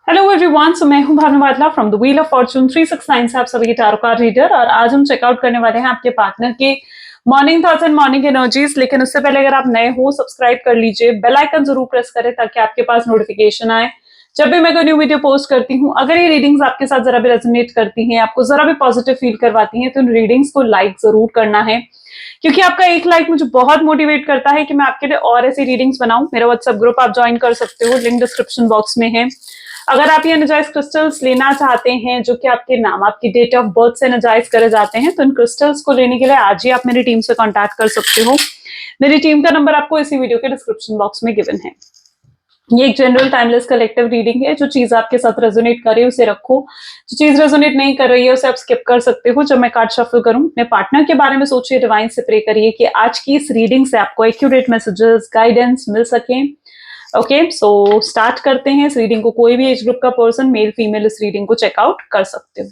Hello everyone, सो मैं हूं भावना वाटला from the wheel of Fortune 369 से आप सभी टारो कार्ड रीडर। और आज हम चेकआउट करने वाले हैं आपके पार्टनर के morning thoughts and morning energies. लेकिन उससे पहले अगर आप नए हो, सब्सक्राइब कर लीजिए, बेल आइकन जरूर प्रेस करें ताकि आपके पास नोटिफिकेशन आए जब भी मैं कोई न्यू वीडियो पोस्ट करती हूँ। अगर ये रीडिंग्स आपके साथ जरा भी रेजोनेट करती हैं, आपको जरा भी पॉजिटिव फील करवाती हैं, तो इन रीडिंग्स को लाइक जरूर करना है, क्योंकि आपका एक लाइक मुझे बहुत मोटिवेट करता है कि मैं आपके लिए और ऐसी रीडिंग्स बनाऊं। मेरा व्हाट्सएप ग्रुप आप ज्वाइन कर सकते हो, लिंक डिस्क्रिप्शन बॉक्स में है। अगर आप ये एनर्जाइज क्रिस्टल्स लेना चाहते हैं जो कि आपके नाम, आपकी डेट ऑफ बर्थ से एनर्जाइज करे जाते हैं, तो इन क्रिस्टल्स को लेने के लिए आज ही आप मेरी टीम से कांटेक्ट कर सकते हो। मेरी टीम का नंबर आपको इसी वीडियो के डिस्क्रिप्शन बॉक्स में गिवन है। ये एक जनरल टाइमलेस कलेक्टिव रीडिंग है। जो चीज आपके साथ रेजोनेट करे उसे रखो, जो चीज रेजोनेट नहीं कर रही है उसे आप स्किप कर सकते हो। जब मैं कार्ड शफल करूं, अपने पार्टनर के बारे में सोचिए, डिवाइन से प्रे करिए कि आज की इस रीडिंग से आपको एक्यूरेट मैसेजेस, गाइडेंस मिल सके। ओके, सो स्टार्ट करते हैं इस रीडिंग को। कोई भी एज ग्रुप का पर्सन, मेल फीमेल, इस रीडिंग को चेकआउट कर सकते हो।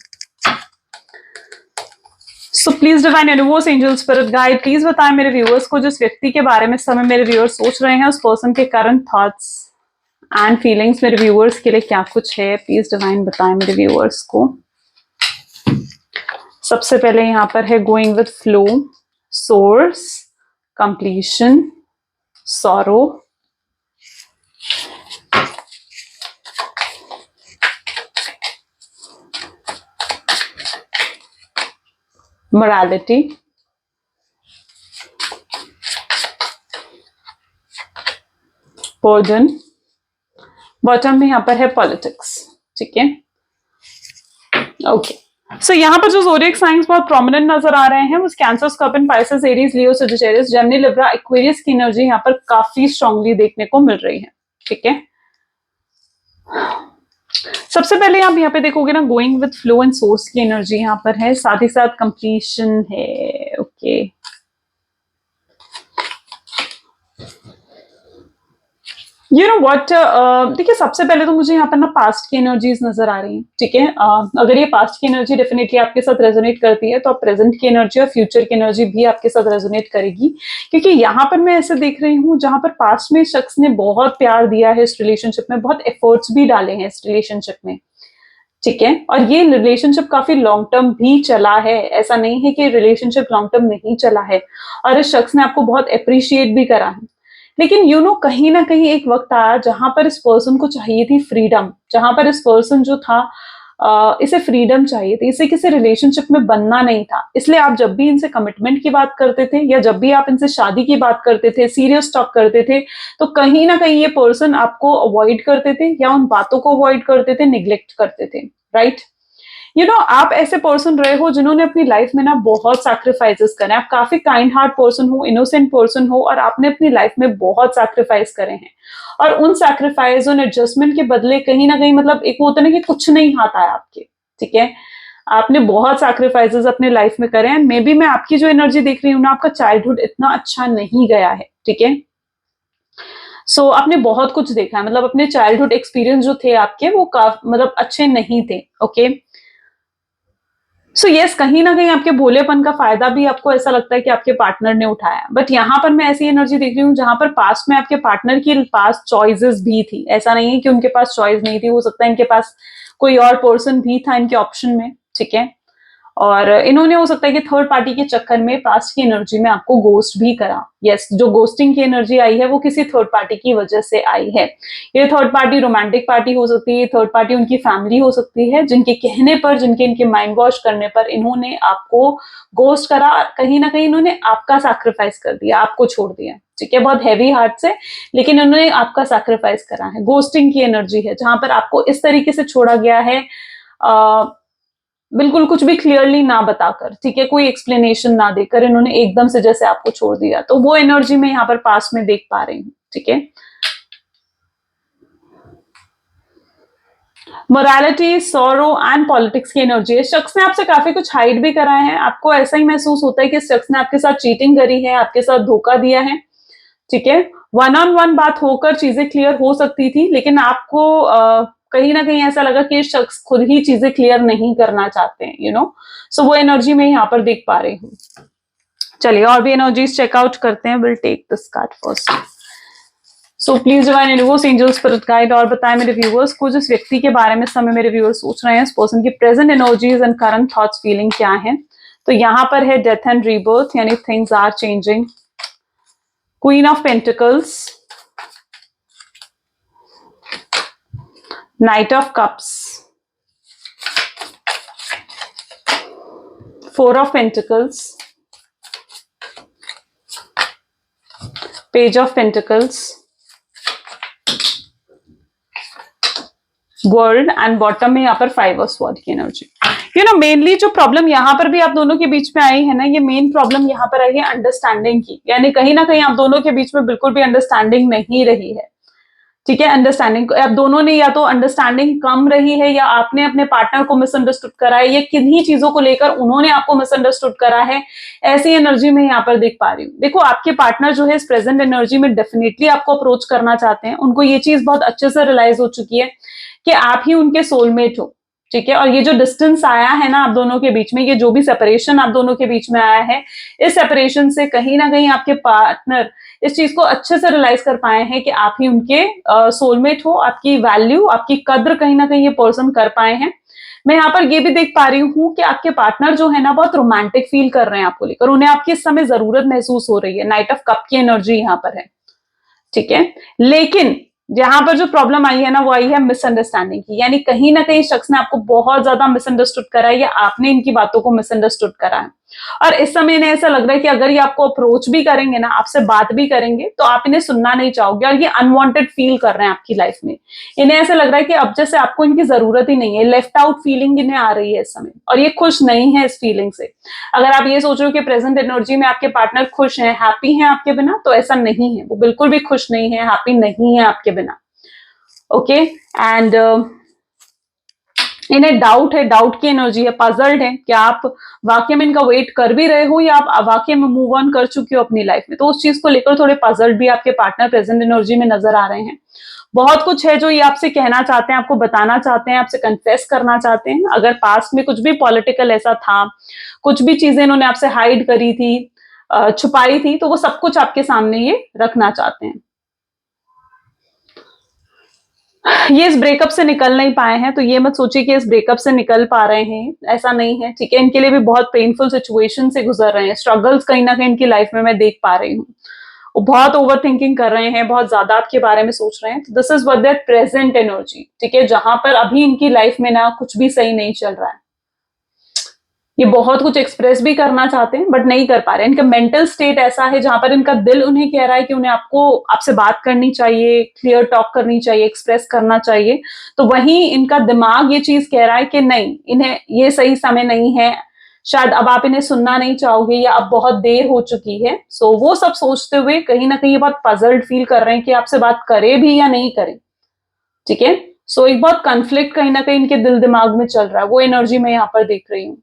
सो please divine universe, angel, spirit guide, please बताएं मेरे व्यूअर्स को जिस व्यक्ति के बारे में इस समय मेरे व्यूअर्स सोच रहे हैं, उस पर्सन के करंट थॉट्स एंड फीलिंग्स मेरे व्यूअर्स के लिए क्या कुछ है। प्लीज डिवाइन बताएं मेरे व्यूअर्स को। सबसे पहले यहां पर है going with flow, source, completion, sorrow, morality, burden, bottom में यहां पर है पॉलिटिक्स। ठीक है, ओके। सो यहाँ पर जो ज़ोडिएक साइंस बहुत प्रोमिनेंट नजर आ रहे हैं वो कैंसर, स्कॉर्पियन, पाइसेस, एरीज, लियो, सजिटेरियस, जेमिनी, लिब्रा, एक्वेरियस की एनर्जी यहाँ पर काफी स्ट्रांगली देखने को मिल रही है। ठीक है, सबसे पहले आप यहाँ पे देखोगे ना, going with flow and source की एनर्जी यहाँ पर है, साथ ही साथ कंप्लीशन है। ओके, यू नो व्हाट, देखिए सबसे पहले तो मुझे यहाँ पर ना पास्ट की एनर्जीज नजर आ रही हैं। ठीक है, अगर ये पास्ट की एनर्जी डेफिनेटली आपके साथ रेजोनेट करती है तो आप प्रेजेंट की एनर्जी और फ्यूचर की एनर्जी भी आपके साथ रेजोनेट करेगी, क्योंकि यहाँ पर मैं ऐसे देख रही हूँ जहां पर पास्ट में शख्स ने बहुत प्यार दिया है इस रिलेशनशिप में, बहुत एफर्ट्स भी डाले हैं इस रिलेशनशिप में। ठीक है, और ये रिलेशनशिप काफी लॉन्ग टर्म भी चला है, ऐसा नहीं है कि रिलेशनशिप लॉन्ग टर्म नहीं चला है, और इस शख्स ने आपको बहुत अप्रिशिएट भी करा है। लेकिन यू नो कहीं ना कहीं एक वक्त आया जहां पर इस पर्सन को चाहिए थी फ्रीडम, जहां पर इस पर्सन जो था इसे फ्रीडम चाहिए थी, इसे किसी रिलेशनशिप में बनना नहीं था। इसलिए आप जब भी इनसे कमिटमेंट की बात करते थे या जब भी आप इनसे शादी की बात करते थे, सीरियस टॉक करते थे, तो कहीं ना कहीं ये पर्सन आपको अवॉइड करते थे या उन बातों को अवॉइड करते थे, निग्लेक्ट करते थे। राइट, यू नो आप ऐसे पर्सन रहे हो जिन्होंने अपनी लाइफ में ना बहुत सैक्रिफाइसेस करे। आप काफी काइंड हार्ट पर्सन हो, इनोसेंट पर्सन हो, और आपने अपनी लाइफ में बहुत सैक्रिफाइस करे हैं, और उन सैक्रिफाइस और एडजस्टमेंट के बदले कहीं ना कहीं मतलब एक होता है ना कि कुछ नहीं हाथ आया आपके। ठीक है, आपने बहुत सैक्रिफाइसेस अपने लाइफ में करे हैं। मे बी मैं आपकी जो एनर्जी देख रही हूँ ना, आपका चाइल्डहुड इतना अच्छा नहीं गया है। ठीक है, सो आपने बहुत कुछ देखा है, मतलब अपने चाइल्डहुड एक्सपीरियंस जो थे आपके वो मतलब अच्छे नहीं थे। ओके, सो यस, कहीं ना कहीं आपके भोलेपन का फायदा भी आपको ऐसा लगता है कि आपके पार्टनर ने उठाया। बट यहाँ पर मैं ऐसी एनर्जी देख रही हूँ जहां पर पास्ट में आपके पार्टनर की पास चॉइसेस भी थी। ऐसा नहीं है कि उनके पास चॉइस नहीं थी, हो सकता है इनके पास कोई और पर्सन भी था इनके ऑप्शन में। ठीक है, और इन्होंने हो सकता है कि थर्ड पार्टी के चक्कर में पास्ट की एनर्जी में आपको गोस्ट भी करा। यस, जो गोस्टिंग की एनर्जी आई है वो किसी थर्ड पार्टी की वजह से आई है। ये थर्ड पार्टी रोमांटिक पार्टी हो सकती है, थर्ड पार्टी उनकी फैमिली हो सकती है, जिनके कहने पर, जिनके इनके माइंड वॉश करने पर इन्होंने आपको गोस्ट करा। कहीं ना कहीं इन्होंने आपका सैक्रिफाइस कर दिया, आपको छोड़ दिया। ठीक है, बहुत हैवी हार्ट से, लेकिन उन्होंने आपका सैक्रिफाइस करा है। गोस्टिंग की एनर्जी है जहां पर आपको इस तरीके से छोड़ा गया है, बिल्कुल कुछ भी क्लियरली ना बताकर। ठीक है, कोई एक्सप्लेनेशन ना देकर इन्होंने एकदम से जैसे आपको छोड़ दिया, तो वो एनर्जी में यहाँ पर पास में देख पा रही हूँ। ठीक है, मोरालिटी, सॉरो एंड पॉलिटिक्स की एनर्जी है। शख्स ने आपसे काफी कुछ हाइड भी करा है, आपको ऐसा ही महसूस होता है कि शख्स ने आपके साथ चीटिंग करी है, आपके साथ धोखा दिया है। ठीक है, वन ऑन वन बात होकर चीजें क्लियर हो सकती थी, लेकिन आपको कहीं ना कहीं ऐसा लगा कि शख्स खुद ही चीजें क्लियर नहीं करना चाहते हैं। यू नो, सो वो एनर्जी में यहाँ पर देख पा रही हूँ। चलिए और भी एनर्जीज चेकआउट करते हैं। Will take this card first. So please divine universe, angel, spirit guide और बताएं मेरे व्यूअर्स को जिस व्यक्ति के बारे में इस समय मेरे व्यूअर्स सोच रहे हैं, इस पर्सन की present energies and current thoughts feeling क्या है। तो यहां पर है डेथ एंड रीबर्थ, यानी things are changing. Queen of pentacles, knight of cups, four of pentacles, page of pentacles, world and bottom में यहाँ पर फाइव ऑफ स्वॉर्ड की एनर्जी। मेनली जो प्रॉब्लम यहाँ पर भी आप दोनों के बीच में आई है ना, ये मेन प्रॉब्लम यहाँ पर आई है अंडरस्टैंडिंग की, यानी कहीं ना कहीं आप दोनों के बीच में बिल्कुल भी अंडरस्टैंडिंग नहीं रही है। ठीक है, अंडरस्टैंडिंग आप दोनों ने या तो अंडरस्टैंडिंग कम रही है, या आपने अपने पार्टनर को मिसअंडरस्टूड करा है, या किन्हीं चीजों को लेकर उन्होंने आपको मिसअंडरस्टूड करा है। ऐसी एनर्जी में यहाँ पर देख पा रही हूँ। देखो, आपके पार्टनर जो है इस प्रेजेंट एनर्जी में डेफिनेटली आपको अप्रोच करना चाहते हैं। उनको ये चीज बहुत अच्छे से रियलाइज हो चुकी है कि आप ही उनके सोलमेट हो। ठीक है, और ये जो डिस्टेंस आया है ना आप दोनों के बीच में, ये जो भी सेपरेशन आप दोनों के बीच में आया है, इस सेपरेशन से कहीं ना कहीं आपके पार्टनर इस चीज को अच्छे से रियलाइज कर पाए हैं कि आप ही उनके सोलमेट हो। आपकी वैल्यू, आपकी कद्र कहीं ना कहीं ये पर्सन कर पाए हैं। मैं यहाँ पर ये भी देख पा रही हूँ कि आपके पार्टनर जो है ना बहुत रोमांटिक फील कर रहे हैं आपको लेकर, उन्हें आपकी इस समय जरूरत महसूस हो रही है। नाइट ऑफ कप की एनर्जी यहाँ पर है। ठीक है, लेकिन जहां पर जो प्रॉब्लम आई है ना वो आई है मिसअंडरस्टैंडिंग की, यानी कहीं ना कहीं शख्स ने आपको बहुत ज्यादा मिसअंडरस्टूड करा है, या आपने इनकी बातों को मिसअंडरस्टूड करा है। और इस समय इन्हें ऐसा लग रहा है कि अगर ये आपको अप्रोच भी करेंगे ना, आपसे बात भी करेंगे, तो आप इन्हें सुनना नहीं चाहोगे, और ये अनवांटेड फील कर रहे हैं आपकी लाइफ में। इन्हें ऐसा लग रहा है कि अब जैसे आपको इनकी जरूरत ही नहीं है, लेफ्ट आउट फीलिंग इन्हें आ रही है इस समय, और ये खुश नहीं है इस फीलिंग से। अगर आप ये सोच रहे हो कि प्रेजेंट एनर्जी में आपके पार्टनर खुश हैं, हैप्पी हैं आपके बिना, तो ऐसा नहीं है। वो बिल्कुल भी खुश नहीं है, हैप्पी नहीं है आपके बिना। ओके, एंड इन्हें डाउट है, डाउट की एनर्जी है, पजल्ड है कि आप वाकई में इनका वेट कर भी रहे हो, या आप वाकई में मूव ऑन कर चुके हो अपनी लाइफ में। तो उस चीज को लेकर थोड़े पजल्ड भी आपके पार्टनर प्रेजेंट एनर्जी में नजर आ रहे हैं। बहुत कुछ है जो ये आपसे कहना चाहते हैं, आपको बताना चाहते हैं, आपसे कन्फेस करना चाहते हैं। अगर पास्ट में कुछ भी पॉलिटिकल ऐसा था, कुछ भी चीजें इन्होंने आपसे हाइड करी थी, छुपाई थी, तो वो सब कुछ आपके सामने ये रखना चाहते हैं। ये इस ब्रेकअप से निकल नहीं पाए हैं, तो ये मत सोचिए कि इस ब्रेकअप से निकल पा रहे हैं, ऐसा नहीं है। ठीक है, इनके लिए भी बहुत पेनफुल सिचुएशन से गुजर रहे हैं, स्ट्रगल्स कहीं ना कहीं इनकी लाइफ में मैं देख पा रही हूँ। वो बहुत ओवर थिंकिंग कर रहे हैं, बहुत ज्यादा आपके बारे में सोच रहे हैं। तो this is what that present energy. ठीक है, जहां पर अभी इनकी लाइफ में ना कुछ भी सही नहीं चल रहा है। ये बहुत कुछ एक्सप्रेस भी करना चाहते हैं बट नहीं कर पा रहे हैं। इनका मेंटल स्टेट ऐसा है जहां पर इनका दिल उन्हें कह रहा है कि उन्हें आपसे बात करनी चाहिए, क्लियर टॉक करनी चाहिए, एक्सप्रेस करना चाहिए। तो वहीं इनका दिमाग ये चीज कह रहा है कि नहीं, इन्हें ये सही समय नहीं है, शायद अब आप इन्हें सुनना नहीं चाहोगे, या अब बहुत देर हो चुकी है। सो वो सब सोचते हुए कहीं ना कहीं ये बहुत पजल्ड फील कर रहे हैं कि आपसे बात करे भी या नहीं करे। ठीक है, सो एक बहुत कन्फ्लिक्ट कहीं ना कहीं इनके दिल दिमाग में चल रहा है, वो एनर्जी मैं यहाँ पर देख रही हूँ।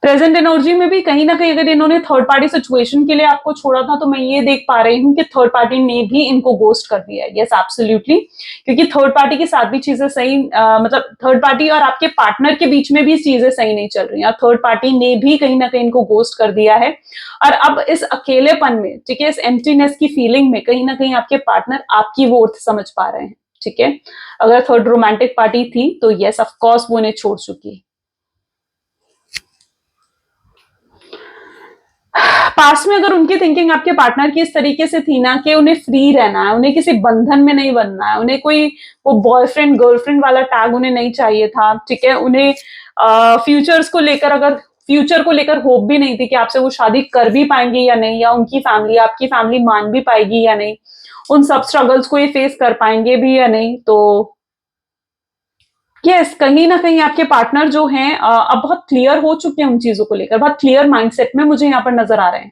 प्रेजेंट एनर्जी में भी कहीं ना कहीं अगर इन्होंने थर्ड पार्टी सिचुएशन के लिए आपको छोड़ा था, तो मैं ये देख पा रही हूँ कि थर्ड पार्टी ने भी इनको गोस्ट कर दिया है। यस, एब्सोल्युटली, क्योंकि थर्ड पार्टी के साथ भी चीजें सही मतलब थर्ड पार्टी और आपके पार्टनर के बीच में भी चीजें सही नहीं चल रही हैं, और थर्ड पार्टी ने भी कहीं ना कहीं इनको गोस्ट कर दिया है। और अब इस अकेलेपन में, ठीक है, इस एम्प्टीनेस की फीलिंग में कहीं ना कहीं आपके पार्टनर आपकी वर्थ समझ पा रहे हैं। ठीक है, अगर थर्ड रोमांटिक पार्टी थी तो यस ऑफकोर्स वो इन्हें छोड़ चुकी है। पास्ट में अगर उनकी थिंकिंग आपके पार्टनर की इस तरीके से थी ना कि उन्हें फ्री रहना है, उन्हें किसी बंधन में नहीं बनना है, उन्हें कोई वो बॉयफ्रेंड गर्लफ्रेंड वाला टैग उन्हें नहीं चाहिए था। ठीक है, उन्हें फ्यूचर्स को लेकर, अगर फ्यूचर को लेकर होप भी नहीं थी कि आपसे वो शादी कर भी पाएंगे या नहीं, या उनकी फैमिली आपकी फैमिली मान भी पाएगी या नहीं, उन सब स्ट्रगल्स को ये फेस कर पाएंगे भी या नहीं। तो यस, कहीं ना कहीं आपके पार्टनर जो हैं अब बहुत क्लियर हो चुके हैं उन चीजों को लेकर, बहुत क्लियर माइंडसेट में मुझे यहाँ पर नजर आ रहे हैं।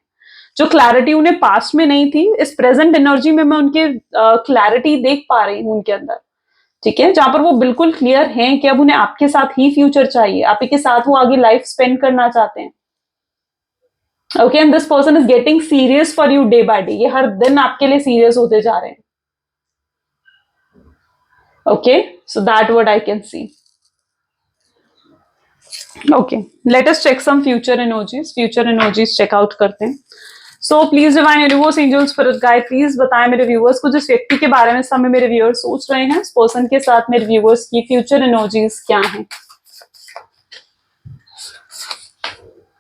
जो क्लैरिटी उन्हें पास्ट में नहीं थी, इस प्रेजेंट एनर्जी में मैं उनके क्लैरिटी देख पा रही हूँ उनके अंदर। ठीक है, जहां पर वो बिल्कुल क्लियर हैं कि अब उन्हें आपके साथ ही फ्यूचर चाहिए, आप ही के साथ वो आगे लाइफ स्पेंड करना चाहते हैं। Okay, and this person is getting serious for you day by day. ये हर दिन आपके लिए सीरियस होते जा रहे हैं। Okay, so that what I can see. Okay, let us check some future energies. Future energies check out करते हैं। So please divine universe angels spirit guide please बताएं मेरे व्यूअर्स को जिस व्यक्ति के बारे में समय मेरे व्यूअर्स सोच रहे हैं, उस पर्सन के साथ मेरे व्यूअर्स की फ्यूचर एनर्जीज क्या हैं।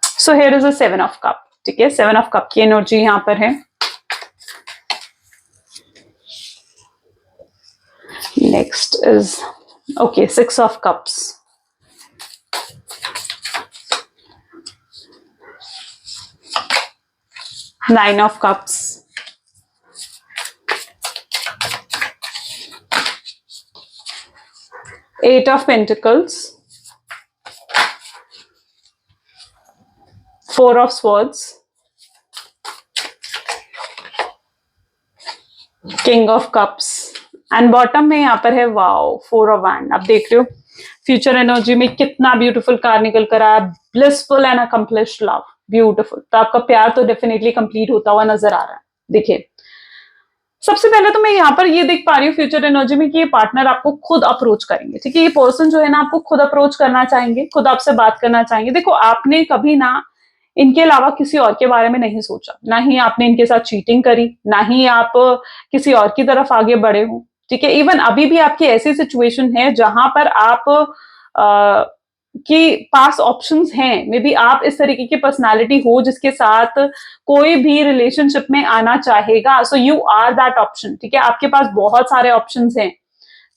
So here is a 7 of cup, ठीक है, 7 ऑफ कप की एनर्जी यहां पर है। Next is okay 6 of cups, 9 of cups, 8 of pentacles, 4 of swords, king of cups and bottom में यहाँ पर है वाओ 4 of वैंड। आप देख रहे हो फ्यूचर एनर्जी में कितना ब्यूटीफुल कार्ड निकल कर आया, blissful and accomplished love, beautiful. तो आपका प्यार तो डेफिनेटली कंप्लीट होता हुआ नजर आ रहा है। देखिए सबसे पहले तो मैं यहाँ पर ये देख पा रही हूँ फ्यूचर एनर्जी में कि ये पार्टनर आपको खुद अप्रोच करेंगे, ठीक है। ये पर्सन जो है ना आपको खुद अप्रोच करना चाहेंगे, खुद आपसे बात करना चाहेंगे। देखो आपने कभी ना इनके अलावा किसी और के बारे में नहीं सोचा, ना ही आपने इनके साथ चीटिंग करी, ना ही आप किसी और की तरफ आगे बढ़े हो, ठीक है। इवन अभी भी आपकी ऐसी सिचुएशन है जहां पर आप कि पास ऑप्शंस हैं, मे बी आप इस तरीके की पर्सनालिटी हो जिसके साथ कोई भी रिलेशनशिप में आना चाहेगा, so you are that option, ठीक है। आपके पास बहुत सारे ऑप्शंस हैं,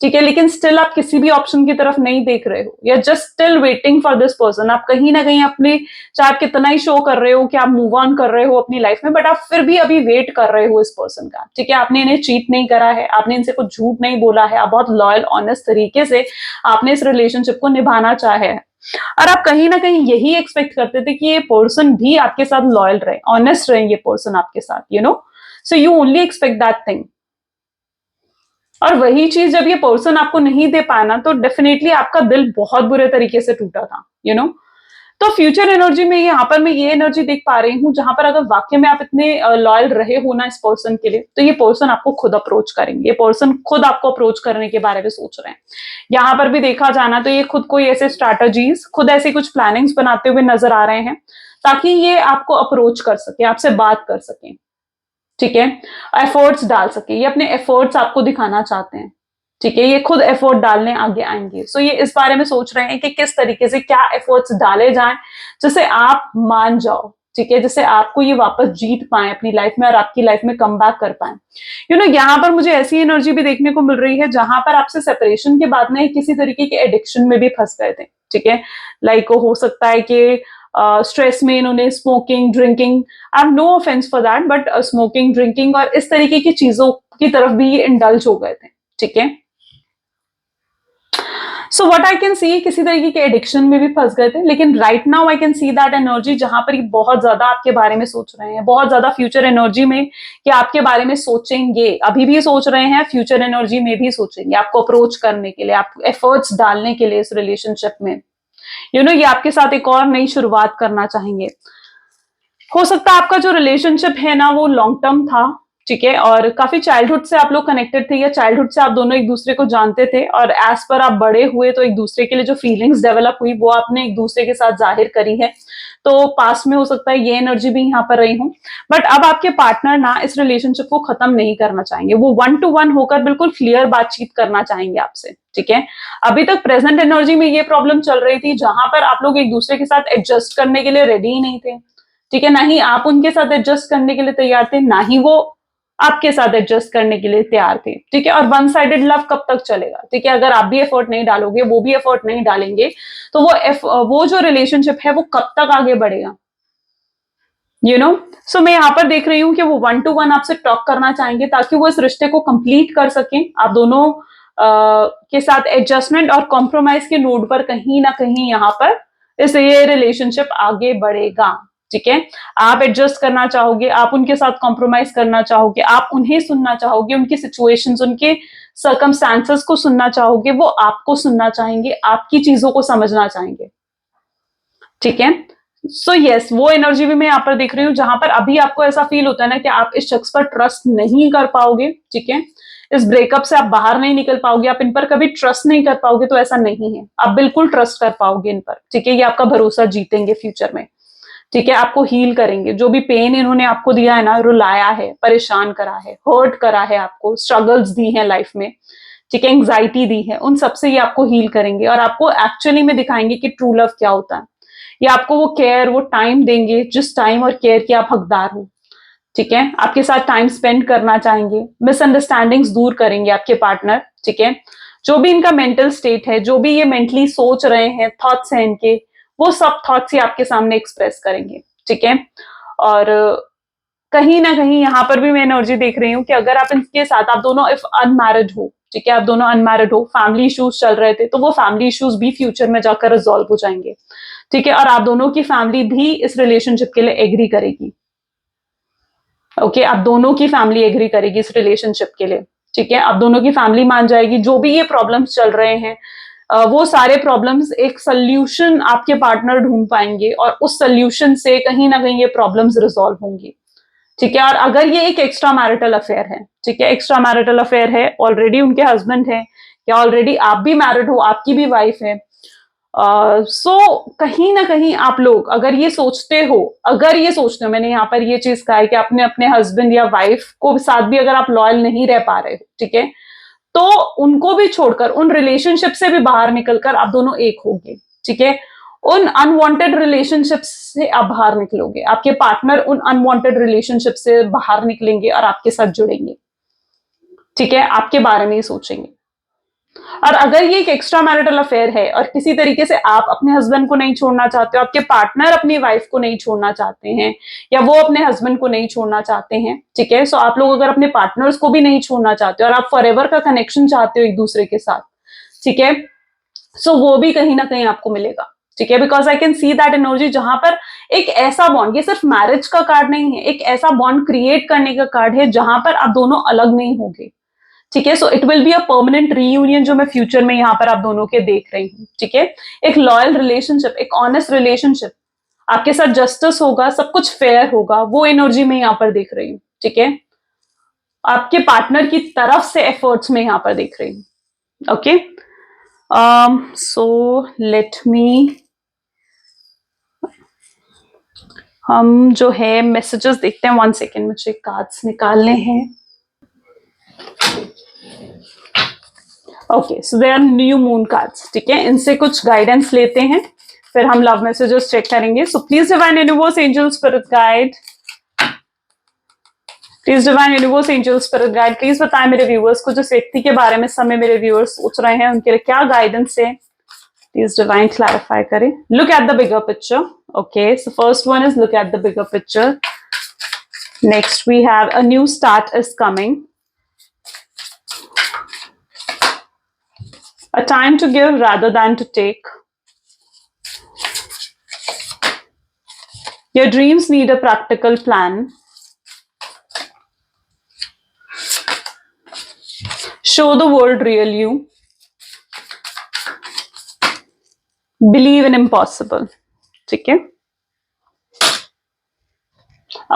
ठीक है, लेकिन स्टिल आप किसी भी ऑप्शन की तरफ नहीं देख रहे हो, या just still waiting for this person. आप कहीं ना कहीं अपने, चाहे आप कितना ही शो कर रहे हो कि आप मूव ऑन कर रहे हो अपनी लाइफ में, बट आप फिर भी अभी वेट कर रहे हो इस पर्सन का, ठीक है। आपने इन्हें चीट नहीं करा है, आपने इनसे कुछ झूठ नहीं बोला है, आप बहुत लॉयल ऑनेस्ट तरीके से आपने इस रिलेशनशिप को निभाना चाहे है, और आप कहीं ना कहीं यही एक्सपेक्ट करते थे कि ये पर्सन भी आपके साथ लॉयल रहे, ऑनेस्ट रहे ये पर्सन आपके साथ, you know. So you only expect that thing, और वही चीज जब ये पर्सन आपको नहीं दे पाना तो डेफिनेटली आपका दिल बहुत बुरे तरीके से टूटा था, यू नो। तो फ्यूचर एनर्जी में यहाँ पर मैं ये एनर्जी देख पा रही हूँ जहां पर अगर वाकई में आप इतने लॉयल रहे हो ना इस पर्सन के लिए, तो ये पर्सन आपको खुद अप्रोच करेंगे, ये पर्सन खुद आपको अप्रोच करने के बारे में सोच रहे हैं। यहाँ पर भी देखा जाना तो ये खुद कोई ऐसे स्ट्रैटेजीज, खुद ऐसी कुछ प्लानिंग्स बनाते हुए नजर आ रहे हैं ताकि ये आपको अप्रोच कर सके, आपसे बात कर सके, ठीक है, एफर्ट्स डाल सके। ये अपने एफर्ट्स आपको दिखाना चाहते हैं, ठीक है, ये खुद एफर्ट डालने आगे आएंगे। सो ये इस बारे में सोच रहे हैं कि किस तरीके से क्या एफर्ट्स डाले जाएं जिससे आप मान जाओ, ठीक है, जिससे आपको ये वापस जीत पाए अपनी लाइफ में और आपकी लाइफ में कम बैक कर पाए। यू नो यहाँ पर मुझे ऐसी एनर्जी भी देखने को मिल रही है जहां पर आपसे सेपरेशन के बाद में किसी तरीके के एडिक्शन में भी फंस गए थे, ठीक है। लाइक हो सकता है कि स्ट्रेस में इन्होंने smoking, drinking, I have no offence for that, but smoking, drinking और इस तरीके की चीजों की तरफ भी ये इंडल्ज हो गए थे, ठीक है। सो व्हाट आई कैन सी, किसी तरीके के एडिक्शन में भी फंस गए थे, लेकिन right now I can see that energy जहां पर ये बहुत ज्यादा आपके बारे में सोच रहे हैं, बहुत ज्यादा फ्यूचर एनर्जी में कि आपके बारे में सोचेंगे, अभी भी सोच रहे हैं, फ्यूचर एनर्जी में भी सोचेंगे आपको अप्रोच करने के लिए, आप एफर्ट्स डालने के लिए इस रिलेशनशिप में, यू नो। ये आपके साथ एक और नई शुरुआत करना चाहेंगे। हो सकता है आपका जो रिलेशनशिप है ना वो लॉन्ग टर्म था, ठीक है, और काफी चाइल्डहुड से आप लोग कनेक्टेड थे, या चाइल्डहुड से आप दोनों एक दूसरे को जानते थे, और एज पर आप बड़े हुए तो एक दूसरे के लिए जो फीलिंग्स डेवलप हुई वो आपने एक दूसरे के साथ जाहिर करी है। तो पास्ट में हो सकता है ये एनर्जी भी यहाँ पर रही हूँ, बट अब आपके पार्टनर ना इस रिलेशनशिप को खत्म नहीं करना चाहेंगे, वो 1 to 1 होकर बिल्कुल क्लियर बातचीत करना चाहेंगे आपसे, ठीक है। अभी तक प्रेजेंट एनर्जी में ये प्रॉब्लम चल रही थी जहां पर आप लोग एक दूसरे के साथ एडजस्ट करने के लिए रेडी ही नहीं थे, ठीक है, ना ही आप उनके साथ एडजस्ट करने के लिए तैयार थे, ना ही वो आपके साथ एडजस्ट करने के लिए तैयार थे, ठीक है। और वन साइडेड लव कब तक चलेगा, ठीक है, अगर आप भी एफर्ट नहीं डालोगे, वो भी एफर्ट नहीं डालेंगे, तो वो जो रिलेशनशिप है वो कब तक आगे बढ़ेगा, यू नो। सो मैं यहाँ पर देख रही हूँ कि वो 1 to 1 आपसे टॉक करना चाहेंगे ताकि वो इस रिश्ते को कंप्लीट कर सकें, आप दोनों के साथ एडजस्टमेंट और कॉम्प्रोमाइज के नोड पर कहीं ना कहीं यहाँ पर ये रिलेशनशिप आगे बढ़ेगा, ठीक है। आप एडजस्ट करना चाहोगे, आप उनके साथ कॉम्प्रोमाइज करना चाहोगे, आप उन्हें सुनना चाहोगे, उनकी सिचुएशंस, उनके सर्कमस्टांसेस को सुनना चाहोगे, वो आपको सुनना चाहेंगे, आपकी चीजों को समझना चाहेंगे, ठीक है। सो यस, वो एनर्जी भी मैं यहाँ पर देख रही हूँ जहां पर अभी आपको ऐसा फील होता है ना कि आप इस शख्स पर ट्रस्ट नहीं कर पाओगे, ठीक है। इस ब्रेकअप से आप बाहर नहीं निकल पाओगे, आप इन पर कभी ट्रस्ट नहीं कर पाओगे, तो ऐसा नहीं है, आप बिल्कुल ट्रस्ट कर पाओगे इन पर, ठीक है। ये आपका भरोसा जीतेंगे फ्यूचर में, ठीक है, आपको हील करेंगे। जो भी पेन इन्होंने आपको दिया है ना, रुलाया है, परेशान करा है, हर्ट करा है, आपको स्ट्रगल्स दी हैं लाइफ में, ठीक है, एंग्जाइटी दी है, उन सबसे ये आपको हील करेंगे और आपको एक्चुअली में दिखाएंगे कि ट्रू लव क्या होता है। ये आपको वो केयर, वो टाइम देंगे जिस टाइम और केयर के आप हकदार हो। ठीक है, आपके साथ टाइम स्पेंड करना चाहेंगे, मिसअंडरस्टैंडिंग्स दूर करेंगे आपके पार्टनर। ठीक है, जो भी इनका मेंटल स्टेट है, जो भी ये मेंटली सोच रहे हैं, थॉट्स हैं इनके, वो सब थॉट्स ही आपके सामने एक्सप्रेस करेंगे। ठीक है, और कहीं ना कहीं यहाँ पर भी मैं एनर्जी देख रही हूँ कि अगर आप इनके साथ, आप दोनों इफ अनमैरिड हो, ठीक है, आप दोनों अनमैरिड हो, फैमिली इश्यूज चल रहे थे, तो वो फैमिली इश्यूज भी फ्यूचर में जाकर रिजॉल्व हो जाएंगे। ठीक है, और आप दोनों की फैमिली भी इस रिलेशनशिप के लिए एग्री करेगी। ओके, आप दोनों की फैमिली एग्री करेगी इस रिलेशनशिप के लिए। ठीक है, आप दोनों की फैमिली मान जाएगी। जो भी ये प्रॉब्लम्स चल रहे हैं, वो सारे प्रॉब्लम्स एक सोल्यूशन आपके पार्टनर ढूंढ पाएंगे और उस सोल्यूशन से कहीं ना कहीं ये प्रॉब्लम्स रिजॉल्व होंगी। ठीक है, और अगर ये एक एक्स्ट्रा मैरिटल अफेयर है, ठीक है, एक्स्ट्रा मैरिटल अफेयर है, ऑलरेडी उनके हस्बैंड है या ऑलरेडी आप भी मैरिड हो, आपकी भी वाइफ है, सो कहीं ना कहीं आप लोग अगर ये सोचते हो, मैंने यहाँ पर ये चीज कहा है कि अपने अपने हस्बैंड या वाइफ को साथ भी अगर आप लॉयल नहीं रह पा रहे हो, ठीक है, तो उनको भी छोड़कर, उन रिलेशनशिप से भी बाहर निकलकर आप दोनों एक होगे। ठीक है, उन अनवांटेड रिलेशनशिप से आप बाहर निकलोगे, आपके पार्टनर उन अनवांटेड रिलेशनशिप से बाहर निकलेंगे और आपके साथ जुड़ेंगे। ठीक है, आपके बारे में ही सोचेंगे। और अगर ये एक एक्स्ट्रा मैरिटल अफेयर है और किसी तरीके से आप अपने हस्बैंड को नहीं छोड़ना चाहते हो, आपके पार्टनर अपनी वाइफ को नहीं छोड़ना चाहते हैं, या वो अपने हस्बैंड को नहीं छोड़ना चाहते हैं, ठीक है, सो आप लोग अगर अपने पार्टनर्स को भी नहीं छोड़ना चाहते और आप फॉरएवर का कनेक्शन चाहते हो एक दूसरे के साथ, ठीक है, सो वो भी कहीं ना कहीं आपको मिलेगा। ठीक है, because I can see that energy, जहां पर एक ऐसा बॉन्ड, ये सिर्फ मैरिज का कार्ड नहीं है, एक ऐसा बॉन्ड क्रिएट करने का कार्ड है जहां पर आप दोनों अलग नहीं होंगे। ठीक है, so it will be a permanent reunion जो मैं फ्यूचर में यहाँ पर आप दोनों के देख रही हूँ। ठीक है, एक लॉयल रिलेशनशिप, एक ऑनेस्ट रिलेशनशिप, आपके साथ जस्टिस होगा, सब कुछ फेयर होगा, वो एनर्जी में यहाँ पर देख रही हूँ। ठीक है, आपके पार्टनर की तरफ से एफर्ट्स में यहाँ पर देख रही हूँ। ओके, सो लेट मी, हम जो है मैसेजेस देखते हैं। 1 सेकेंड, मुझे कार्ड्स निकालने हैं। Okay, so they are new moon cards. ठीक है, इनसे कुछ गाइडेंस लेते हैं, फिर हम लव मैसेजेस चेक करेंगे। सो please divine universe, angel spirit guide, please divine universe, angel spirit guide, please बताएं मेरे व्यूअर्स को जिस व्यक्ति के बारे में समय मेरे व्यूअर्स सोच रहे हैं उनके लिए क्या गाइडेंस है। प्लीज डिवाइन क्लैरिफाई करें। Look at the bigger picture. Okay, so first one is look at the bigger picture. Next we have a new start is coming, a time to give rather than to take. Your dreams need a practical plan. Show the world real you. Believe in impossible. ठीक है,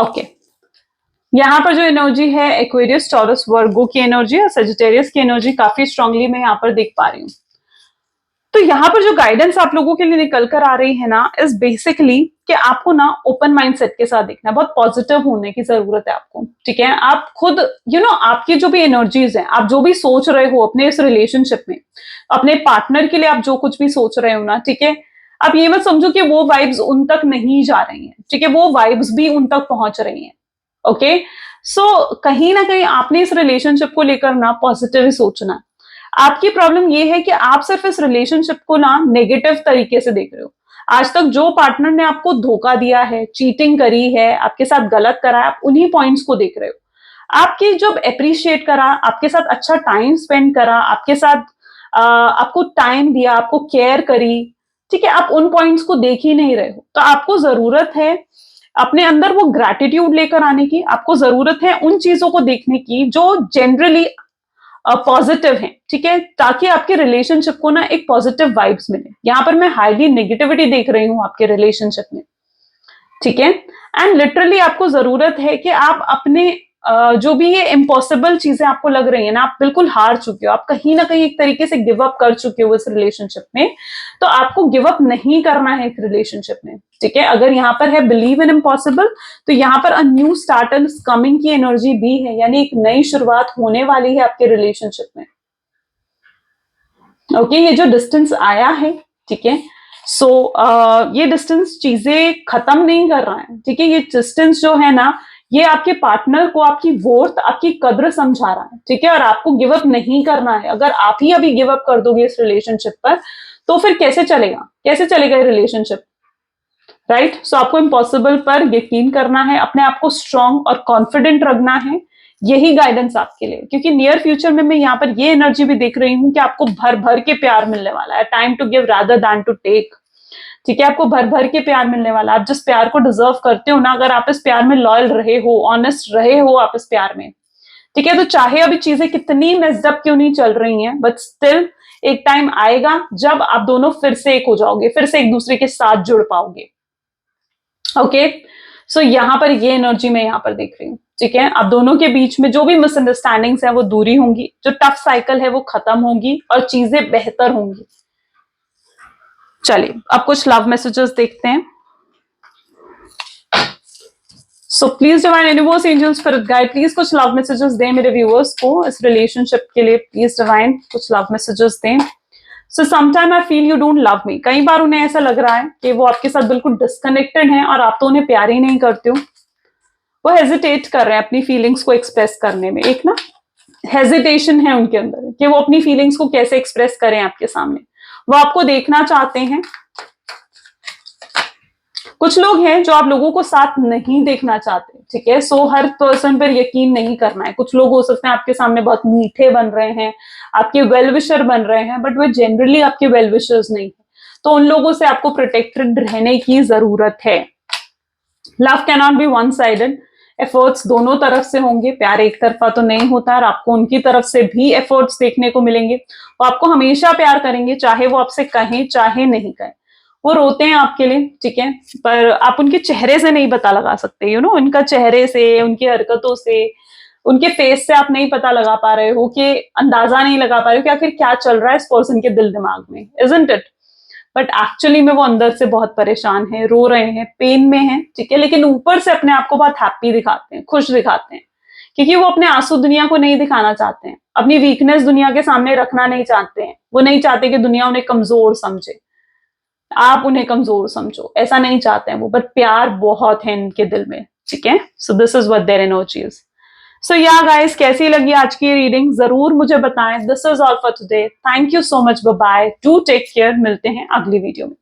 okay, यहाँ पर जो energy है Aquarius, taurus, वर्गो की energy और Sagittarius की energy काफी स्ट्रांगली मैं यहाँ पर देख पा रही हूँ। तो यहाँ पर जो गाइडेंस आप लोगों के लिए निकल कर आ रही है ना, इज बेसिकली कि आपको ना ओपन माइंडसेट के साथ देखना है, बहुत पॉजिटिव होने की जरूरत है आपको। ठीक है, आप खुद आपकी जो भी एनर्जीज हैं, आप जो भी सोच रहे हो अपने इस रिलेशनशिप में, अपने पार्टनर के लिए आप जो कुछ भी सोच रहे हो ना, ठीक है, आप ये मत समझो कि वो वाइब्स उन तक नहीं जा रही हैं। ठीक है, वो वाइब्स भी उन तक पहुंच रही हैं। ओके, सो कहीं ना कहीं आपने इस रिलेशनशिप को लेकर ना पॉजिटिव ही सोचना। आपकी प्रॉब्लम ये है कि आप सिर्फ इस रिलेशनशिप को ना नेगेटिव तरीके से देख रहे हो। आज तक जो पार्टनर ने आपको धोखा दिया है, चीटिंग करी है, आपके साथ गलत करा है, आप उन्हीं पॉइंट्स को देख रहे हो। आपकी जब अप्रिशिएट करा, आपके साथ अच्छा टाइम स्पेंड करा, आपके साथ आपको टाइम दिया, आपको केयर करी, ठीक है, आप उन पॉइंट्स को देख ही नहीं रहे हो। तो आपको जरूरत है अपने अंदर वो ग्रैटिट्यूड लेकर आने की, आपको जरूरत है उन चीजों को देखने की जो जनरली पॉजिटिव है। ठीक है, ताकि आपके रिलेशनशिप को ना एक पॉजिटिव वाइब्स मिले। यहां पर मैं हाईली नेगेटिविटी देख रही हूं आपके रिलेशनशिप में। ठीक है, एंड लिटरली आपको जरूरत है कि आप अपने जो भी ये इम्पॉसिबल चीजें आपको लग रही है ना, आप बिल्कुल हार चुके हो, आप कहीं ना कहीं एक तरीके से गिव अप कर चुके हो इस रिलेशनशिप में, तो आपको गिव अप नहीं करना है एक रिलेशनशिप में, ठीक है। अगर यहाँ पर है बिलीव इन इम्पॉसिबल, तो यहाँ पर अ न्यू स्टार्ट इज कमिंग की एनर्जी भी है, यानी एक नई शुरुआत होने वाली है आपके रिलेशनशिप में। ओके, ये जो डिस्टेंस आया है, ठीक है, सो ये डिस्टेंस चीजें खत्म नहीं कर रहा है, ठीक है। ये डिस्टेंस जो है ना, ये आपके पार्टनर को आपकी वर्थ, आपकी कद्र समझा रहा है, ठीक है, और आपको गिव अप नहीं करना है। अगर आप ही अभी गिव अप कर दोगे इस रिलेशनशिप पर, तो फिर कैसे चलेगा, कैसे चलेगा ये रिलेशनशिप, राइट। सो आपको इम्पॉसिबल पर यकीन करना है, अपने आप को स्ट्रांग और कॉन्फिडेंट रखना है, यही गाइडेंस आपके लिए। क्योंकि नियर फ्यूचर में मैं यहाँ पर ये एनर्जी भी देख रही हूँ कि आपको भर भर के प्यार मिलने वाला है, time to give rather than to take, ठीक है। आपको भर भर के प्यार मिलने वाला है, आप जिस प्यार को डिजर्व करते हो ना, अगर आप इस प्यार में लॉयल रहे हो, ऑनेस्ट रहे हो आप इस प्यार में, ठीक है, तो चाहे अभी चीजें कितनी मेस्ड अप क्यों नहीं चल रही हैं, बट स्टिल एक टाइम आएगा जब आप दोनों फिर से एक हो जाओगे, फिर से एक दूसरे के साथ जुड़ पाओगे। ओके, सो यहां पर ये एनर्जी मैं यहां पर देख रही हूँ, ठीक है। आप दोनों के बीच में जो भी मिसअंडरस्टैंडिंग्स है वो दूरी होंगी, जो टफ साइकिल है वो खत्म होगी और चीजें बेहतर होंगी। चलिए अब कुछ लव मैसेजेस देखते हैं। So please divine universe, angels, spirit guide, please कुछ लव मैसेजेस दें मेरे व्यूअर्स को इस रिलेशनशिप के लिए। प्लीज डिवाइन कुछ लव मैसेजेस दें। So sometime I feel you don't love me, कई बार उन्हें ऐसा लग रहा है कि वो आपके साथ बिल्कुल डिस्कनेक्टेड हैं और आप तो उन्हें प्यार ही नहीं करते हो। वो हेजिटेट कर रहे हैं अपनी फीलिंग्स को एक्सप्रेस करने में, एक ना हेजिटेशन है उनके अंदर कि वो अपनी फीलिंग्स को कैसे एक्सप्रेस करें आपके सामने। वो आपको देखना चाहते हैं। कुछ लोग हैं जो आप लोगों को साथ नहीं देखना चाहते, ठीक है। सो हर पर्सन पर यकीन नहीं करना है। कुछ लोग हो सकते हैं आपके सामने बहुत मीठे बन रहे हैं, आपके वेल विशर बन रहे हैं, बट वो जनरली आपके वेल विशर्स नहीं है। तो उन लोगों से आपको प्रोटेक्टेड रहने की जरूरत है। Love can not be one sided, efforts दोनों तरफ से होंगे, प्यार एक तरफा तो नहीं होता, और आपको उनकी तरफ से भी एफर्ट्स देखने को मिलेंगे। वो आपको हमेशा प्यार करेंगे, चाहे वो आपसे कहें चाहे नहीं कहें। वो रोते हैं आपके लिए, ठीक है, पर आप उनके चेहरे से नहीं पता लगा सकते, यू नो, उनका चेहरे से, उनकी हरकतों से, उनके फेस से आप नहीं पता लगा पा रहे हो, कि अंदाजा नहीं लगा पा रहे हो कि आखिर क्या चल रहा है इस पर्सन के दिल दिमाग में, इजंट इट। बट एक्चुअली में वो अंदर से बहुत परेशान है, रो रहे हैं, पेन में है, ठीक है, लेकिन ऊपर से अपने आप को बहुत हैप्पी दिखाते हैं, खुश दिखाते हैं, क्योंकि वो अपने आंसू दुनिया को नहीं दिखाना चाहते हैं, अपनी वीकनेस दुनिया के सामने रखना नहीं चाहते हैं। वो नहीं चाहते कि दुनिया उन्हें कमजोर समझे, आप उन्हें कमजोर समझो, ऐसा नहीं चाहते हैं वो, बट प्यार बहुत है इनके दिल में, ठीक है। So this is what there energy is. So yeah guys, कैसी लगी आज की रीडिंग जरूर मुझे बताएं। This is all for today, thank you so much, bye bye, do take care, मिलते हैं अगली वीडियो में।